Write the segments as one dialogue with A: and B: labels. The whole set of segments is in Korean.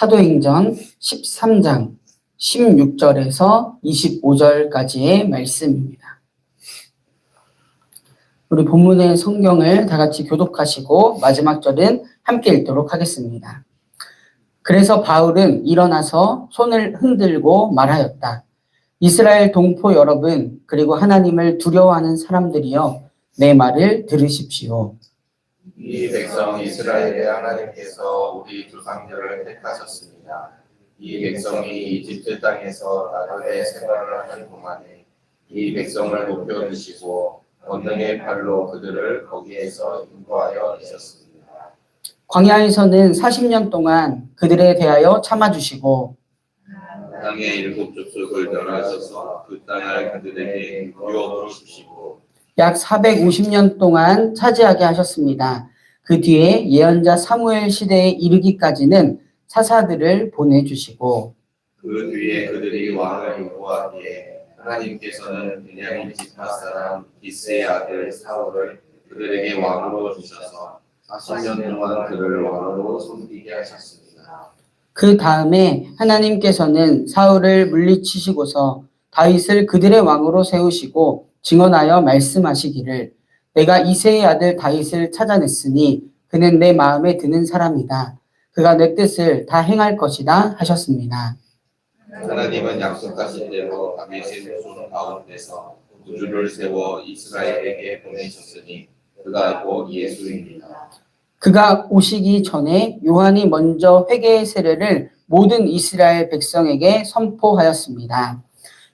A: 사도행전 13장 16절에서 25절까지의 말씀입니다. 우리 본문의 성경을 다 같이 교독하시고 마지막 절은 함께 읽도록 하겠습니다. 그래서 바울은 일어나서 손을 흔들고 말하였다. 이스라엘 동포 여러분, 그리고 하나님을 두려워하는 사람들이여, 내 말을 들으십시오.
B: 이 백성 이스라엘의 하나님께서 우리 조상들을 택하셨습니다. 이 백성이 이집트 땅에서 나그네 생활을 하는 동안에 이 백성을 높여주시고 권능의 팔로 그들을 거기에서 인도하여 내셨습니다.
A: 광야에서는 40년 동안 그들에 대하여 참아주시고
B: 땅의 일곱 족속을 멸하셔서 그 땅을 그들에게 유업으로 주시고
A: 약 450년 동안 차지하게 하셨습니다. 그 뒤에 예언자 사무엘 시대에 이르기까지는 사사들을 보내주시고
B: 그 뒤에 그들이 왕을 요구하기에 하나님께서는 베냐민 지파 사람 기스의 아들 사울을 그들에게 왕으로 주셔서 40년 동안 그를 왕으로 섬기게 하셨습니다.
A: 그 다음에 하나님께서는 사울을 물리치시고서 다윗을 그들의 왕으로 세우시고 증언하여 말씀하시기를 내가 이새의 아들 다윗을 찾아냈으니 그는 내 마음에 드는 사람이다. 그가 내 뜻을 다 행할 것이다 하셨습니다.
B: 하나님은 약속하신 대로 다윗의 손 가운데서 구주를 세워 이스라엘에게 보내셨으니 그가 곧 예수입니다.
A: 그가 오시기 전에 요한이 먼저 회개의 세례를 모든 이스라엘 백성에게 선포하였습니다.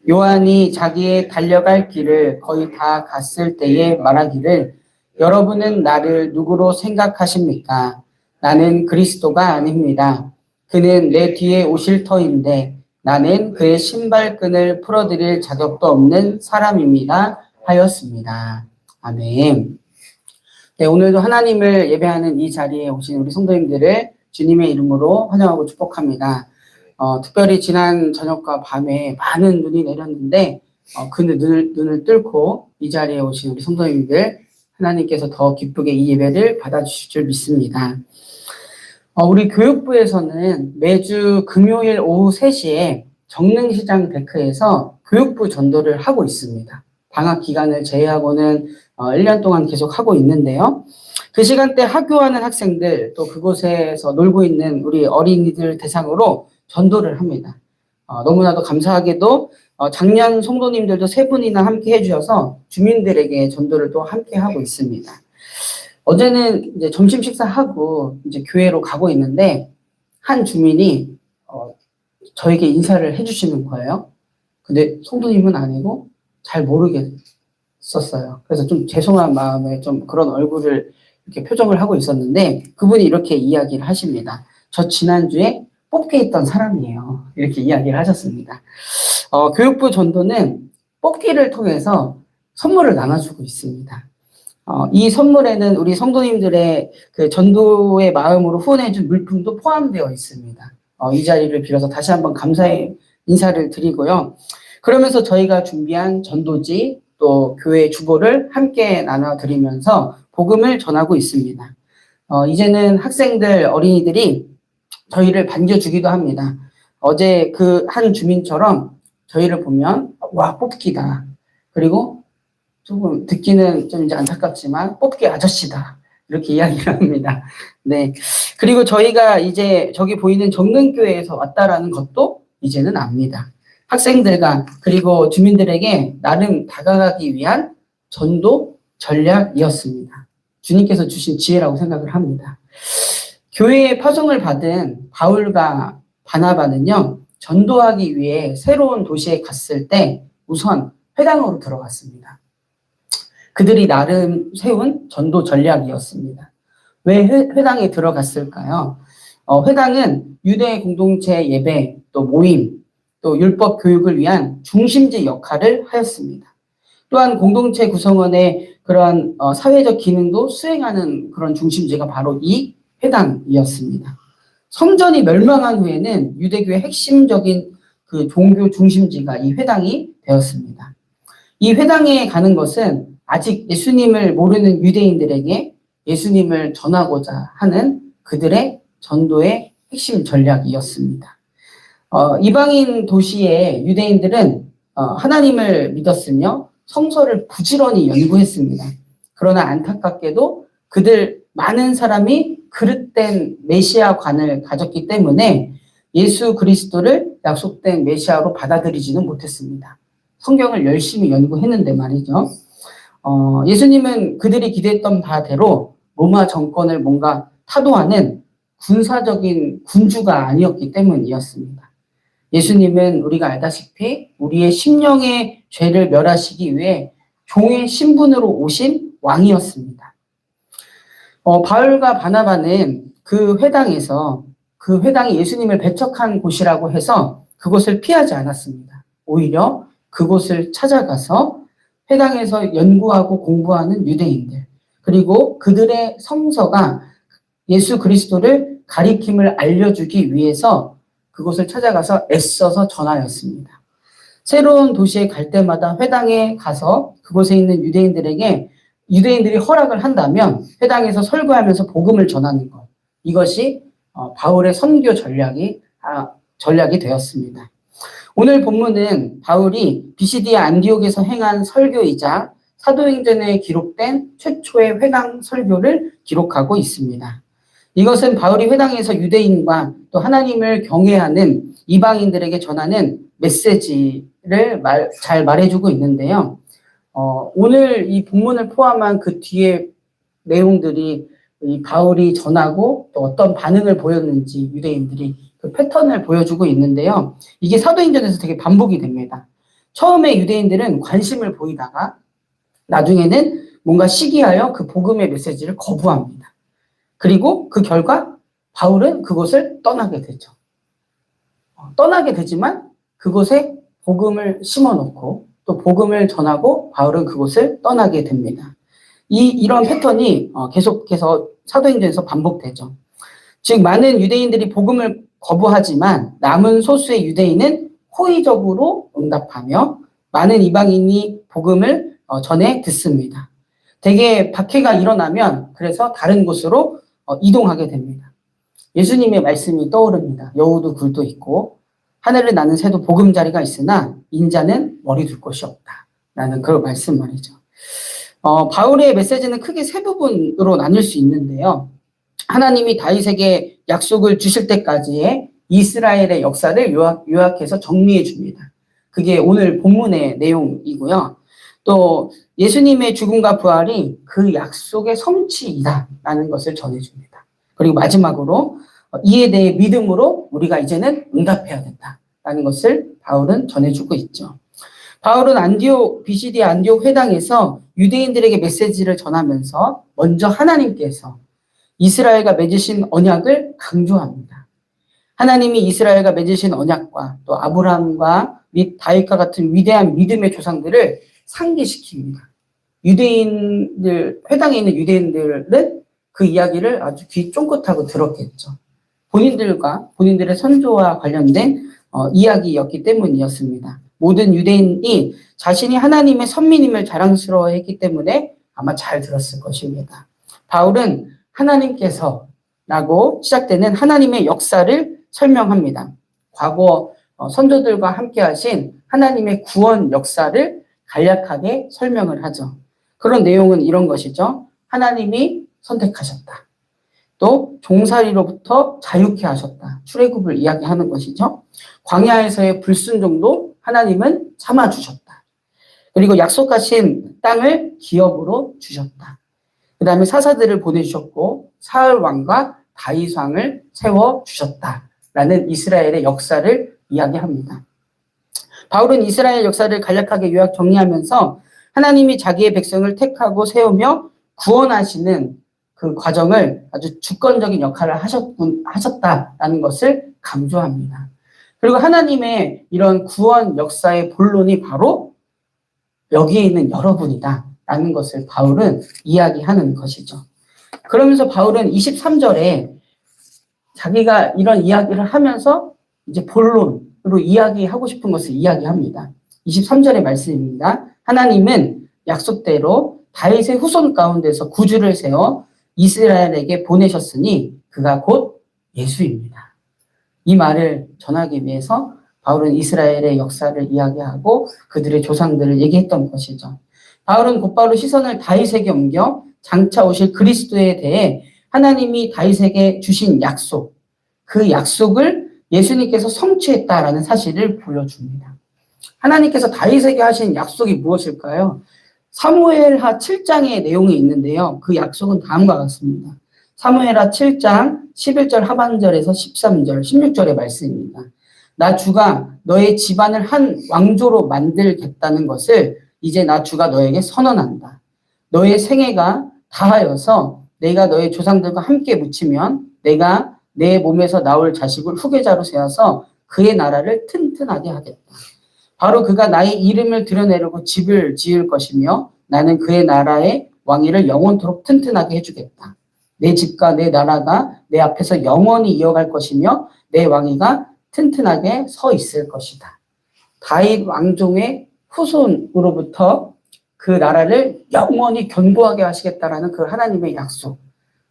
A: 요한이 자기의 달려갈 길을 거의 다 갔을 때에 말하기를 여러분은 나를 누구로 생각하십니까? 나는 그리스도가 아닙니다. 그는 내 뒤에 오실 터인데 나는 그의 신발끈을 풀어드릴 자격도 없는 사람입니다. 하였습니다. 아멘. 네, 오늘도 하나님을 예배하는 이 자리에 오신 우리 성도님들을 주님의 이름으로 환영하고 축복합니다. 특별히 지난 저녁과 밤에 많은 눈이 내렸는데 그 눈을 뚫고 이 자리에 오신 우리 성도님들 하나님께서 더 기쁘게 이 예배를 받아주실 줄 믿습니다. 우리 교육부에서는 매주 금요일 오후 3시에 정릉시장 데크에서 교육부 전도를 하고 있습니다. 방학 기간을 제외하고는 1년 동안 계속 하고 있는데요. 그 시간대 학교하는 학생들 또 그곳에서 놀고 있는 우리 어린이들 대상으로 전도를 합니다. 너무나도 감사하게도 작년 성도님들도 3분이나 함께 해주셔서 주민들에게 전도를 또 함께 하고 있습니다. 어제는 이제 점심 식사하고 이제 교회로 가고 있는데 한 주민이 저에게 인사를 해주시는 거예요. 근데 성도님은 아니고 잘 모르겠었어요. 그래서 좀 죄송한 마음에 좀 그런 얼굴을 이렇게 표정을 하고 있었는데 그분이 이렇게 이야기를 하십니다. 저 지난주에 뽑기에 있던 사람이에요. 이렇게 이야기를 하셨습니다. 교육부 전도는 뽑기를 통해서 선물을 나눠주고 있습니다. 이 선물에는 우리 성도님들의 그 전도의 마음으로 후원해준 물품도 포함되어 있습니다. 이 자리를 빌어서 다시 한번 감사의 인사를 드리고요. 그러면서 저희가 준비한 전도지 또 교회 주보를 함께 나눠드리면서 복음을 전하고 있습니다. 이제는 학생들, 어린이들이 저희를 반겨주기도 합니다. 어제 그 한 주민처럼 저희를 보면 와 뽑기다. 그리고 조금 듣기는 좀 이제 안타깝지만 뽑기 아저씨다. 이렇게 이야기를 합니다. 네. 그리고 저희가 이제 저기 보이는 정릉교회에서 왔다라는 것도 이제는 압니다. 학생들과 그리고 주민들에게 나름 다가가기 위한 전도 전략이었습니다. 주님께서 주신 지혜라고 생각을 합니다. 교회의 파송을 받은 바울과 바나바는요, 전도하기 위해 새로운 도시에 갔을 때 우선 회당으로 들어갔습니다. 그들이 나름 세운 전도 전략이었습니다. 왜 회당에 들어갔을까요? 회당은 유대 공동체 예배, 또 모임, 또 율법 교육을 위한 중심지 역할을 하였습니다. 또한 공동체 구성원의 그런 사회적 기능도 수행하는 그런 중심지가 바로 이 회당이었습니다. 성전이 멸망한 후에는 유대교의 핵심적인 그 종교 중심지가 이 회당이 되었습니다. 이 회당에 가는 것은 아직 예수님을 모르는 유대인들에게 예수님을 전하고자 하는 그들의 전도의 핵심 전략이었습니다. 이방인 도시의 유대인들은 하나님을 믿었으며 성서를 부지런히 연구했습니다. 그러나 안타깝게도 그들 많은 사람이 그릇된 메시아관을 가졌기 때문에 예수 그리스도를 약속된 메시아로 받아들이지는 못했습니다. 성경을 열심히 연구했는데 말이죠. 예수님은 그들이 기대했던 바대로 로마 정권을 뭔가 타도하는 군사적인 군주가 아니었기 때문이었습니다. 예수님은 우리가 알다시피 우리의 심령의 죄를 멸하시기 위해 종의 신분으로 오신 왕이었습니다. 바울과 바나바는 그 회당이 예수님을 배척한 곳이라고 해서 그곳을 피하지 않았습니다. 오히려 그곳을 찾아가서 회당에서 연구하고 공부하는 유대인들, 그리고 그들의 성서가 예수 그리스도를 가리킴을 알려주기 위해서 그곳을 찾아가서 애써서 전하였습니다. 새로운 도시에 갈 때마다 회당에 가서 그곳에 있는 유대인들이 허락을 한다면 회당에서 설교하면서 복음을 전하는 것, 이것이 바울의 선교 전략이 되었습니다. 오늘 본문은 바울이 비시디아 안디옥에서 행한 설교이자 사도행전에 기록된 최초의 회당 설교를 기록하고 있습니다. 이것은 바울이 회당에서 유대인과 또 하나님을 경외하는 이방인들에게 전하는 메시지를 잘 말해주고 있는데요. 오늘 이 본문을 포함한 그 뒤에 내용들이 이 바울이 전하고 또 어떤 반응을 보였는지 유대인들이 그 패턴을 보여주고 있는데요. 이게 사도행전에서 되게 반복이 됩니다. 처음에 유대인들은 관심을 보이다가 나중에는 뭔가 시기하여 그 복음의 메시지를 거부합니다. 그리고 그 결과 바울은 그곳을 떠나게 되죠. 떠나게 되지만 그곳에 복음을 심어놓고 또 복음을 전하고 바울은 그곳을 떠나게 됩니다. 이런 패턴이 계속해서 사도행전에서 반복되죠. 즉 많은 유대인들이 복음을 거부하지만 남은 소수의 유대인은 호의적으로 응답하며 많은 이방인이 복음을 전해 듣습니다. 대개 박해가 일어나면 그래서 다른 곳으로 이동하게 됩니다. 예수님의 말씀이 떠오릅니다. 여우도 굴도 있고 하늘을 나는 새도 보금자리가 있으나 인자는 머리 둘 곳이 없다. 라는 그 말씀 말이죠. 바울의 메시지는 크게 세 부분으로 나눌 수 있는데요. 하나님이 다윗에게 약속을 주실 때까지의 이스라엘의 역사를 요약해서 정리해 줍니다. 그게 오늘 본문의 내용이고요. 또 예수님의 죽음과 부활이 그 약속의 성취이다라는 것을 전해줍니다. 그리고 마지막으로 이에 대해 믿음으로 우리가 이제는 응답해야 된다라는 것을 바울은 전해주고 있죠. 바울은 비시디아 안디옥 회당에서 유대인들에게 메시지를 전하면서 먼저 하나님께서 이스라엘과 맺으신 언약을 강조합니다. 하나님이 이스라엘과 맺으신 언약과 또 아브라함과 및 다윗과 같은 위대한 믿음의 조상들을 상기시킵니다. 회당에 있는 유대인들은 그 이야기를 아주 귀 쫑긋하고 들었겠죠. 본인들의 선조와 관련된 이야기였기 때문이었습니다. 모든 유대인이 자신이 하나님의 선민임을 자랑스러워했기 때문에 아마 잘 들었을 것입니다. 바울은 하나님께서라고 시작되는 하나님의 역사를 설명합니다. 과거 선조들과 함께 하신 하나님의 구원 역사를 간략하게 설명을 하죠. 그런 내용은 이런 것이죠. 하나님이 선택하셨다. 또 종살이로부터 자유케 하셨다. 출애굽을 이야기하는 것이죠. 광야에서의 불순종도 하나님은 참아주셨다. 그리고 약속하신 땅을 기업으로 주셨다. 그 다음에 사사들을 보내주셨고 사울 왕과 다윗 왕을 세워주셨다라는 이스라엘의 역사를 이야기합니다. 바울은 이스라엘 역사를 간략하게 요약 정리하면서 하나님이 자기의 백성을 택하고 세우며 구원하시는 그 과정을 아주 주권적인 역할을 하셨다라는 것을 강조합니다. 그리고 하나님의 이런 구원 역사의 본론이 바로 여기에 있는 여러분이다라는 것을 바울은 이야기하는 것이죠. 그러면서 바울은 23절에 자기가 이런 이야기를 하면서 이제 본론으로 이야기하고 싶은 것을 이야기합니다. 23절의 말씀입니다. 하나님은 약속대로 다윗의 후손 가운데서 구주를 세워 이스라엘에게 보내셨으니 그가 곧 예수입니다. 이 말을 전하기 위해서 바울은 이스라엘의 역사를 이야기하고 그들의 조상들을 얘기했던 것이죠. 바울은 곧바로 시선을 다윗에게 옮겨 장차 오실 그리스도에 대해 하나님이 다윗에게 주신 약속, 그 약속을 예수님께서 성취했다라는 사실을 보여줍니다. 하나님께서 다윗에게 하신 약속이 무엇일까요? 사무엘하 7장의 내용이 있는데요. 그 약속은 다음과 같습니다. 사무엘하 7장 11절 하반절에서 13절, 16절의 말씀입니다. 나 주가 너의 집안을 한 왕조로 만들겠다는 것을 이제 나 주가 너에게 선언한다. 너의 생애가 다하여서 내가 너의 조상들과 함께 묻히면 내가 내 몸에서 나올 자식을 후계자로 세워서 그의 나라를 튼튼하게 하겠다. 바로 그가 나의 이름을 드러내려고 집을 지을 것이며 나는 그의 나라의 왕위를 영원토록 튼튼하게 해주겠다. 내 집과 내 나라가 내 앞에서 영원히 이어갈 것이며 내 왕위가 튼튼하게 서 있을 것이다. 다윗 왕종의 후손으로부터 그 나라를 영원히 견고하게 하시겠다라는 그 하나님의 약속.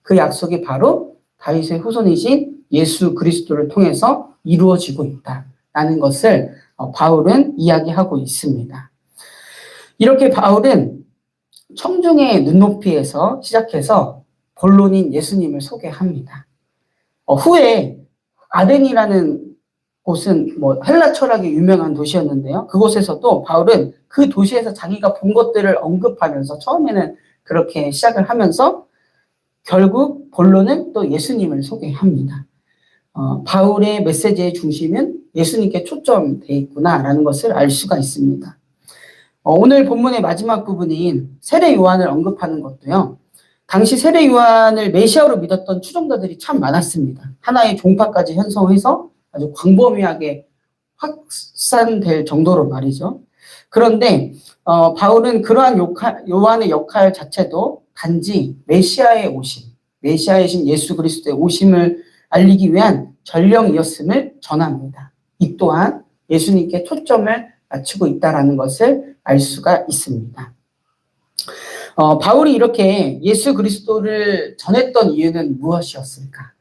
A: 그 약속이 바로 다윗의 후손이신 예수 그리스도를 통해서 이루어지고 있다라는 것을 바울은 이야기하고 있습니다. 이렇게 바울은 청중의 눈높이에서 시작해서 본론인 예수님을 소개합니다. 후에 아덴이라는 곳은 헬라 철학이 유명한 도시였는데요. 그곳에서도 바울은 그 도시에서 자기가 본 것들을 언급하면서 처음에는 그렇게 시작을 하면서 결국 본론은 또 예수님을 소개합니다. 바울의 메시지의 중심은 예수님께 초점되어 있구나라는 것을 알 수가 있습니다. 오늘 본문의 마지막 부분인 세례 요한을 언급하는 것도요. 당시 세례 요한을 메시아로 믿었던 추종자들이 참 많았습니다. 하나의 종파까지 형성해서 아주 광범위하게 확산될 정도로 말이죠. 그런데 바울은 그러한 요한의 역할 자체도 단지 메시아의 오심, 메시아이신 예수 그리스도의 오심을 알리기 위한 전령이었음을 전합니다. 이 또한 예수님께 초점을 맞추고 있다는 것을 알 수가 있습니다. 바울이 이렇게 예수 그리스도를 전했던 이유는 무엇이었을까?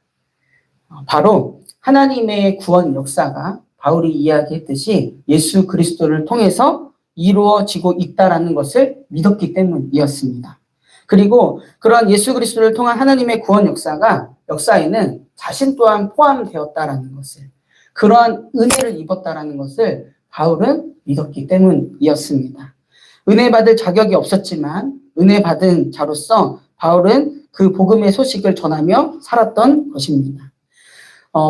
A: 바로 하나님의 구원 역사가 바울이 이야기했듯이 예수 그리스도를 통해서 이루어지고 있다는 것을 믿었기 때문이었습니다. 그리고 그러한 예수 그리스도를 통한 하나님의 구원 역사에는 자신 또한 포함되었다라는 것을, 그러한 은혜를 입었다라는 것을 바울은 믿었기 때문이었습니다. 은혜 받을 자격이 없었지만 은혜 받은 자로서 바울은 그 복음의 소식을 전하며 살았던 것입니다.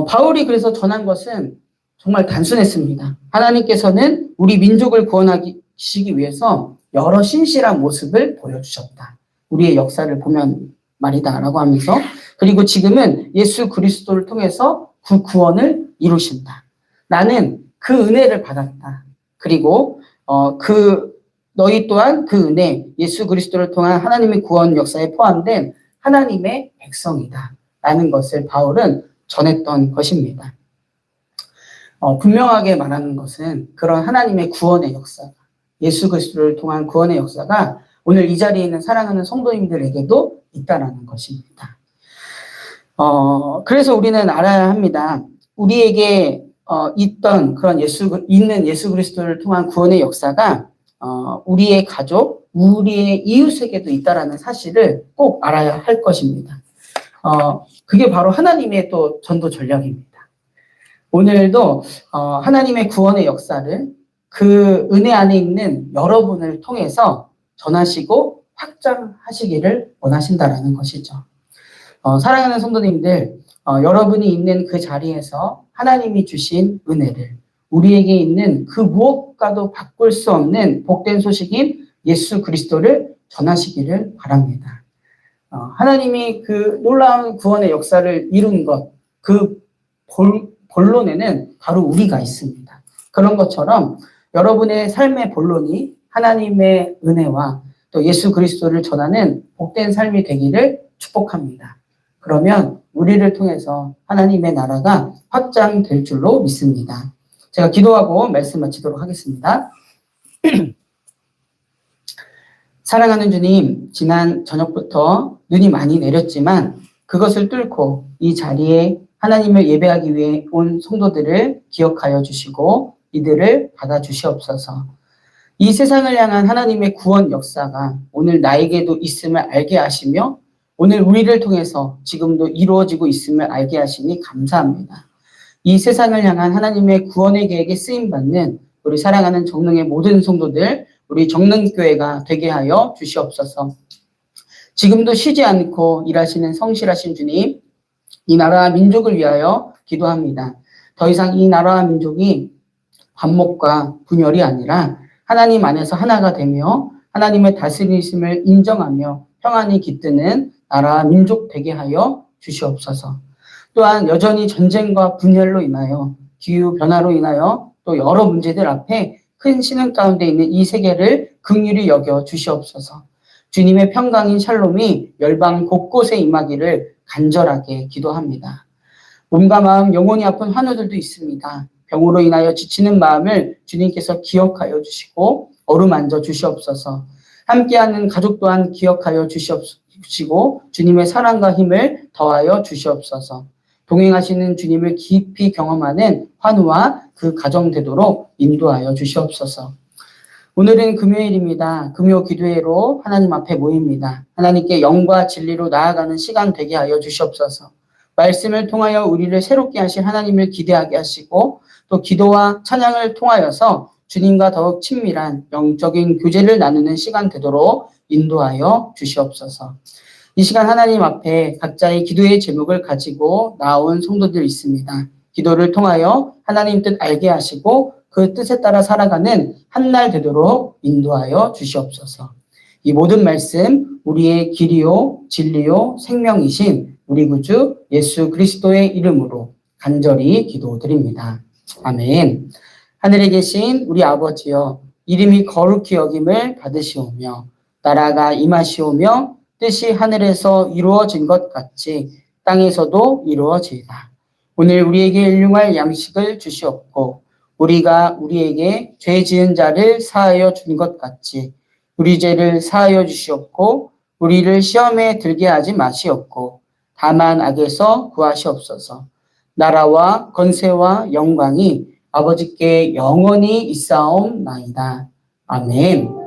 A: 바울이 그래서 전한 것은 정말 단순했습니다. 하나님께서는 우리 민족을 구원하시기 위해서 여러 신실한 모습을 보여주셨다. 우리의 역사를 보면 말이다라고 하면서, 그리고 지금은 예수 그리스도를 통해서 그 구원을 이루신다. 나는 그 은혜를 받았다. 그리고 너희 또한 그 은혜, 예수 그리스도를 통한 하나님의 구원 역사에 포함된 하나님의 백성이다. 라는 것을 바울은 전했던 것입니다. 분명하게 말하는 것은 그런 하나님의 구원의 역사가, 예수 그리스도를 통한 구원의 역사가 오늘 이 자리에 있는 사랑하는 성도님들에게도 있다라는 것입니다. 그래서 우리는 알아야 합니다. 우리에게 있던 그런 예수 그리스도를 통한 구원의 역사가 우리의 가족, 우리의 이웃에게도 있다라는 사실을 꼭 알아야 할 것입니다. 그게 바로 하나님의 또 전도 전략입니다. 오늘도 하나님의 구원의 역사를 그 은혜 안에 있는 여러분을 통해서 전하시고 확장하시기를 원하신다라는 것이죠. 사랑하는 성도님들, 여러분이 있는 그 자리에서 하나님이 주신 은혜를, 우리에게 있는 그 무엇과도 바꿀 수 없는 복된 소식인 예수 그리스도를 전하시기를 바랍니다. 하나님이 그 놀라운 구원의 역사를 이룬 것, 그 본론에는 바로 우리가 있습니다. 그런 것처럼 여러분의 삶의 본론이 하나님의 은혜와 또 예수 그리스도를 전하는 복된 삶이 되기를 축복합니다. 그러면 우리를 통해서 하나님의 나라가 확장될 줄로 믿습니다. 제가 기도하고 말씀 마치도록 하겠습니다. 사랑하는 주님, 지난 저녁부터 눈이 많이 내렸지만 그것을 뚫고 이 자리에 하나님을 예배하기 위해 온 성도들을 기억하여 주시고 이들을 받아주시옵소서. 이 세상을 향한 하나님의 구원 역사가 오늘 나에게도 있음을 알게 하시며 오늘 우리를 통해서 지금도 이루어지고 있음을 알게 하시니 감사합니다. 이 세상을 향한 하나님의 구원의 계획에 쓰임받는 우리 사랑하는 정릉의 모든 성도들, 우리 정릉교회가 되게 하여 주시옵소서. 지금도 쉬지 않고 일하시는 성실하신 주님, 이 나라와 민족을 위하여 기도합니다. 더 이상 이 나라와 민족이 반목과 분열이 아니라 하나님 안에서 하나가 되며 하나님의 다스리심을 인정하며 평안이 깃드는 나라와 민족 되게 하여 주시옵소서. 또한 여전히 전쟁과 분열로 인하여 기후변화로 인하여 또 여러 문제들 앞에 큰 신음 가운데 있는 이 세계를 긍휼히 여겨 주시옵소서. 주님의 평강인 샬롬이 열방 곳곳에 임하기를 간절하게 기도합니다. 몸과 마음, 영혼이 아픈 환우들도 있습니다. 병으로 인하여 지치는 마음을 주님께서 기억하여 주시고 어루만져 주시옵소서. 함께하는 가족 또한 기억하여 주시옵시고 주님의 사랑과 힘을 더하여 주시옵소서. 동행하시는 주님을 깊이 경험하는 환우와 그 가정 되도록 인도하여 주시옵소서. 오늘은 금요일입니다. 금요 기도회로 하나님 앞에 모입니다. 하나님께 영과 진리로 나아가는 시간 되게 하여 주시옵소서. 말씀을 통하여 우리를 새롭게 하실 하나님을 기대하게 하시고 또 기도와 찬양을 통하여서 주님과 더욱 친밀한 영적인 교제를 나누는 시간 되도록 인도하여 주시옵소서. 이 시간 하나님 앞에 각자의 기도의 제목을 가지고 나온 성도들 있습니다. 기도를 통하여 하나님 뜻 알게 하시고 그 뜻에 따라 살아가는 한날 되도록 인도하여 주시옵소서. 이 모든 말씀 우리의 길이요 진리요 생명이신 우리 구주 예수 그리스도의 이름으로 간절히 기도드립니다. 아멘. 하늘에 계신 우리 아버지여, 이름이 거룩히 여김을 받으시오며 나라가 임하시오며 뜻이 하늘에서 이루어진 것 같이 땅에서도 이루어지이다. 오늘 우리에게 일용할 양식을 주시옵고 우리가 우리에게 죄 지은 자를 사하여 준 것 같이 우리 죄를 사하여 주시옵고 우리를 시험에 들게 하지 마시옵고 다만 악에서 구하시옵소서. 나라와 권세와 영광이 아버지께 영원히 있사옵나이다. 아멘.